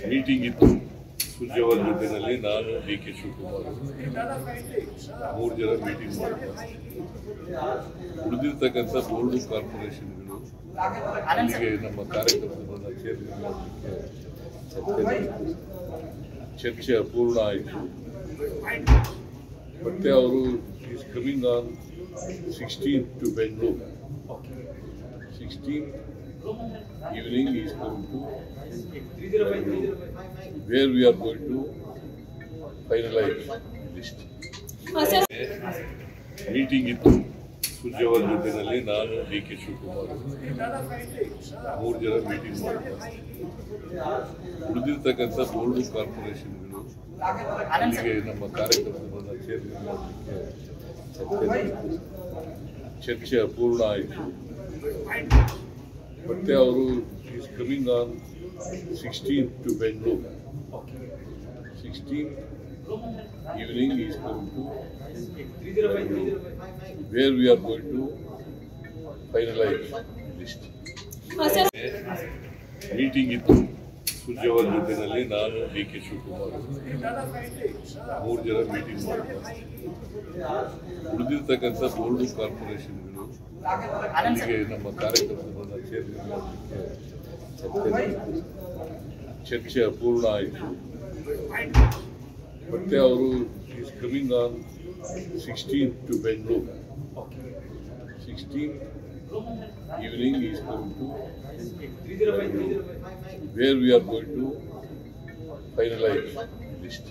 Meeting ಇತ್ತು ಸುರ್ಜೇವಾಲ ಜೊತೆನಲ್ಲಿ ನಾನು ಡಿ.ಕೆ. ಶಿವಕುಮಾರ್ 3 ಜನ ಮೀಟಿಂಗ್ ಮಾಡಿದ್ದೆ. ಉಳಿದಿರ್ತಕ್ಕಂಥ ಬೋರ್ಡ್ ಕಾರ್ಪೊರೇಷನ್ಗಳು ಅಲ್ಲಿಗೆ ನಮ್ಮ ಕಾರ್ಯಕರ್ತರನ್ನ ಚೇರ್ಮನ್ ಮಾಡಲಿಕ್ಕೆ ಚರ್ಚೆ ಅಪೂರ್ಣ ಆಯಿತು. ಮತ್ತೆ ಅವರು is coming on 16th to Bengaluru. 16th evening he is going to where we are going to finalize list. Meeting ಇತ್ತು ಸುರ್ಜೇವಾಲ ಜೊತೆನಲ್ಲಿ ನಾನು ಡಿ.ಕೆ. ಶಿವಕುಮಾರ್ 3 ಜನ ಮೀಟಿಂಗ್ ಮಾಡಿದ್ದೆ. ಉಳಿದಿರ್ತಕ್ಕಂಥ ಬೋರ್ಡ್ ಕಾರ್ಪೊರೇಷನ್ಗಳು ಅಲ್ಲಿಗೆ ನಮ್ಮ ಕಾರ್ಯಕರ್ತರನ್ನ ಚೇರ್ಮನ್ ಮಾಡಲಿಕ್ಕೆ ಚರ್ಚೆ ಅಪೂರ್ಣ ಆಯಿತು. ಮತ್ತೆ ಅವರು is coming on 16th to Bengaluru. 16th evening he is going to where we are going to finalize list. Meeting ಇತ್ತು ಸುರ್ಜೇವಾಲ ಜೊತೆನಲ್ಲಿ ನಾನು ಡಿ.ಕೆ. ಶಿವಕುಮಾರ್ 3 ಜನ ಮೀಟಿಂಗ್ ಮಾಡಿದ್ದೆ. ಉಳಿದಿರ್ತಕ್ಕಂಥ ಬೋರ್ಡ್ ಕಾರ್ಪೊರೇಷನ್ಗಳು ಅಲ್ಲಿಗೆ ನಮ್ಮ ಕಾರ್ಯಕರ್ತರನ್ನ ಚೇರ್ಮನ್ ಮಾಡಲಿಕ್ಕೆ ಚರ್ಚೆ ಅಪೂರ್ಣ ಆಯಿತು. ಮತ್ತೆ ಅವರು is coming on 16th to Bengaluru. 16th evening he is going to where we are going to finalize list.